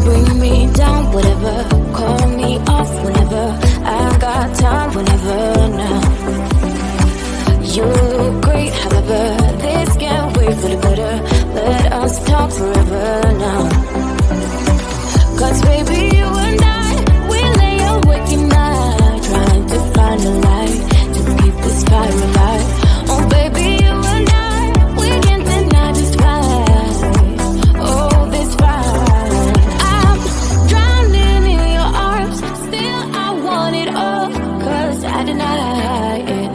bring me down, whatever. Call me off whenever. I got time whenever now. You look great, however. This can't wait for the better. Let us talk forever now. Cause baby, you and I, we lay awake at night, trying to find a light to keep this fire alive. Oh baby, you and I, we can't deny this fight. Oh, this fight. I'm drowning in your arms. Still I want it all. Cause I deny it.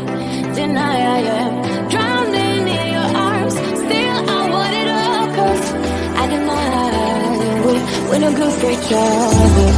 Deny I am drowning in your arms. Still I want it all. Cause I deny we're no good for each other.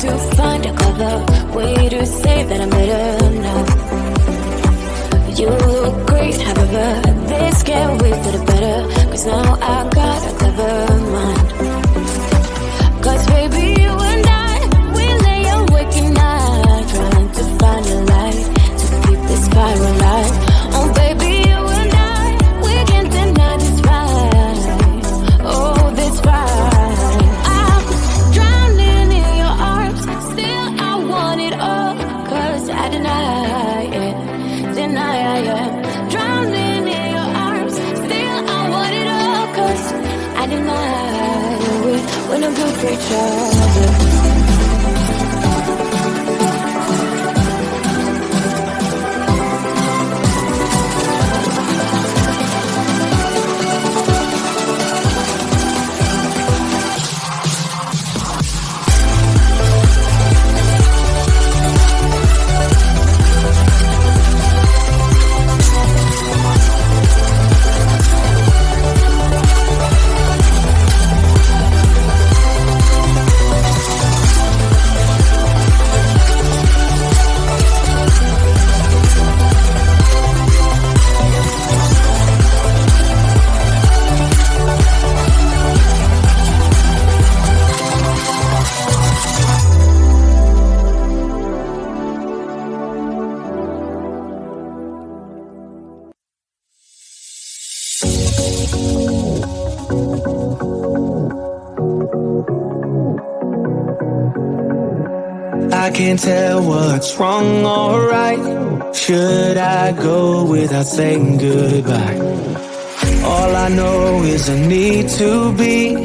To find a clever way to say that I'm better now. You look great, however. This can't wait for the better. Cause now I got a clever mind. Cause baby, you and I, we lay awake at night, trying to find a light to keep this fire alive. Oh baby, you and I, we can't deny this fight. Oh, this fight. I deny it, deny I am drowning in your arms. Still I want it all, cause I deny we're no good for each other. I can't tell what's wrong or right. Should I go without saying goodbye? All I know is I need to be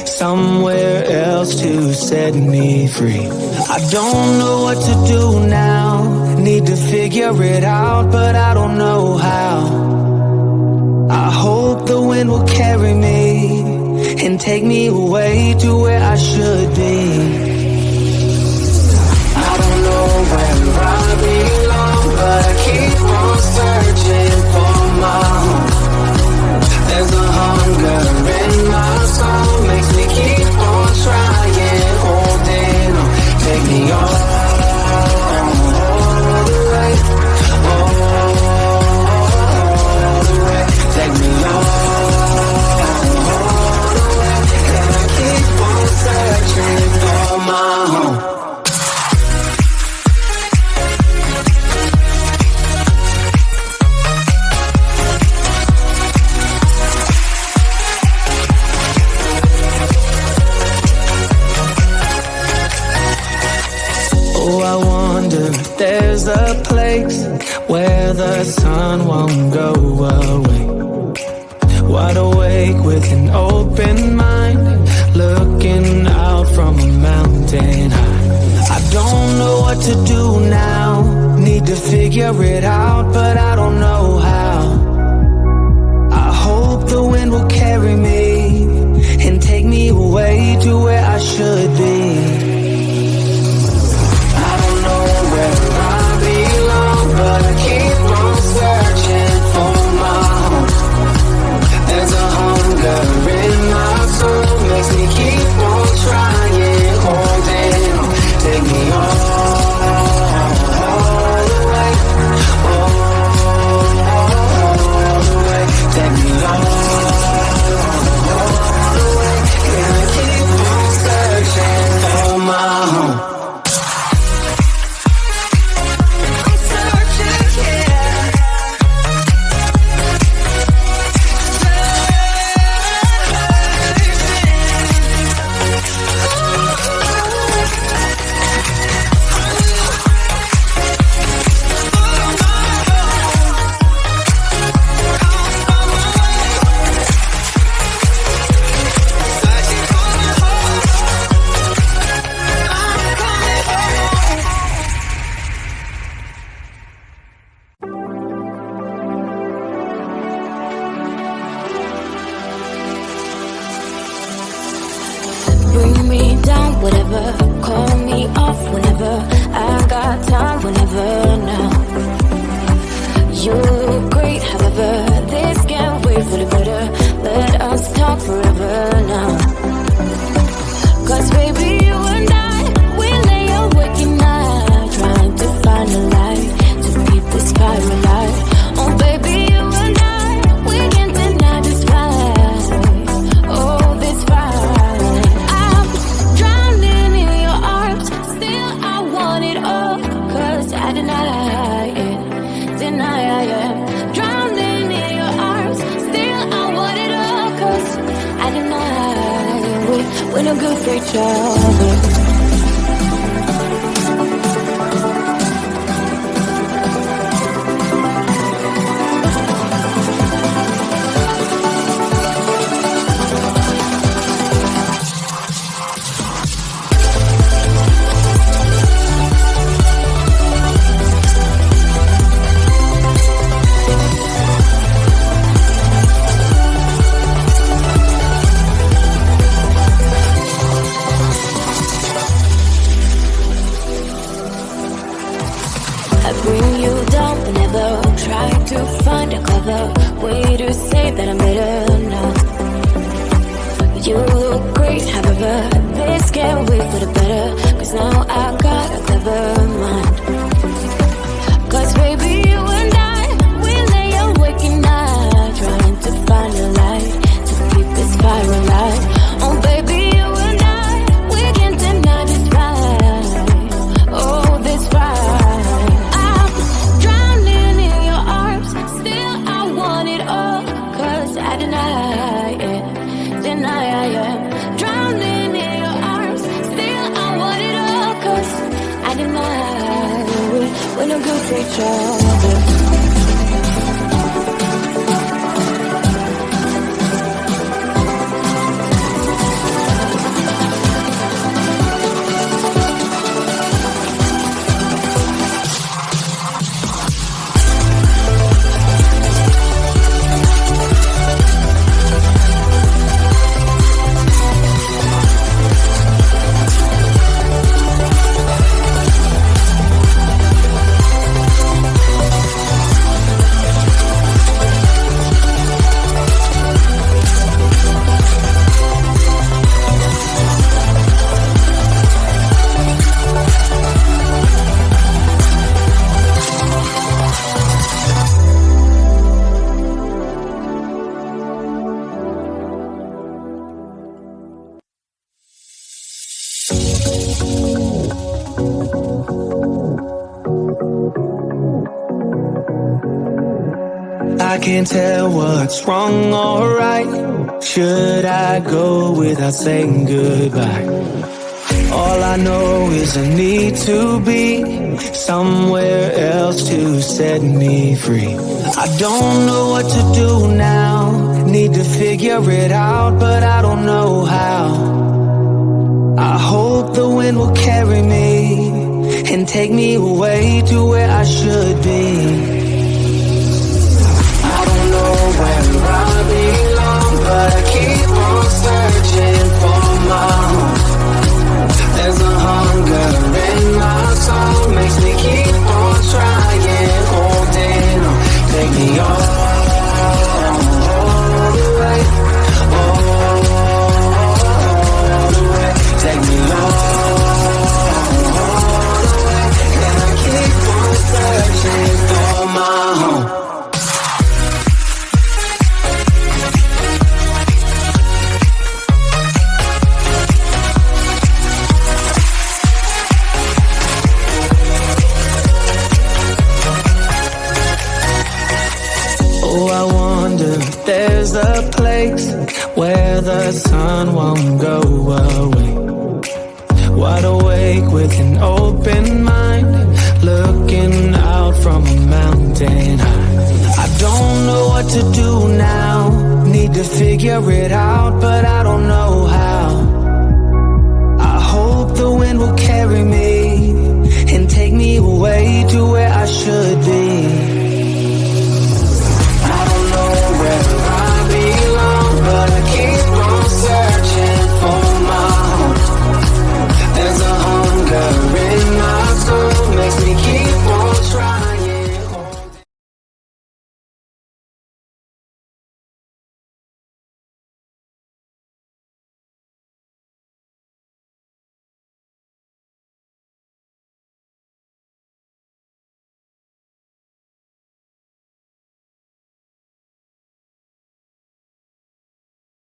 somewhere else to set me free. I don't know what to do now. Need to figure it out, but I don't know how. I hope the wind will carry me and take me away to where I should be. Where I belong, but I keep on searching for my home. There's a hunger in my soul, makes me keep on trying, holding on. Take me all the way, all the way. Take me all the way, and I keep on searching for my home. There's a place where the sun won't go away. Wide awake with an open mind, looking out from a mountain high. I don't know what to do now, need to figure it out, but I don't know how. I hope the wind will carry me and take me away to where I should be. But I keep on searching for my home. however. Call me off whenever. I got time whenever now. You look great, however. This can't wait for the better. Let us talk forever now. Cause baby, you and I, we lay awake at night, trying to find a light to keep this fire alive. Oh baby, you and I, we can't deny this fire. Oh, this fire. I'm drowning in your arms, still I want it all. Cause I deny it, deny I am. Drowning in your arms, still I want it all. Cause I deny it, we're no good for each other. Way to say that I'm better now. You look great, however. This can't wait for the better. Cause now I got a clever mind. Cause baby, you and I, we lay awake at night, trying to find a light to keep this fire alive. Oh baby, you and I, we can't deny this fire. Oh, this fire. I deny it, deny I am. Drowning in your arms, still I want it all. Cause I deny we're no good for each other. I can't tell what's wrong or right. Should I go without saying goodbye? All I know is I need to be somewhere else to set me free. I don't know what to do now. Need to figure it out, but I don't know how. I hope the wind will carry me and take me away to where I should be. Where I belong, but I keep on searching for my home. There's a hunger in my soul, makes me keep on trying, holding on. Take me all the way, all the way. Take me all the way, and I keep on searching for my home. There's a place where the sun won't go away. Wide awake with an open mind, looking out from a mountain high. I don't know what to do now, need to figure it out, but I don't know how. I hope the wind will carry me and take me away to where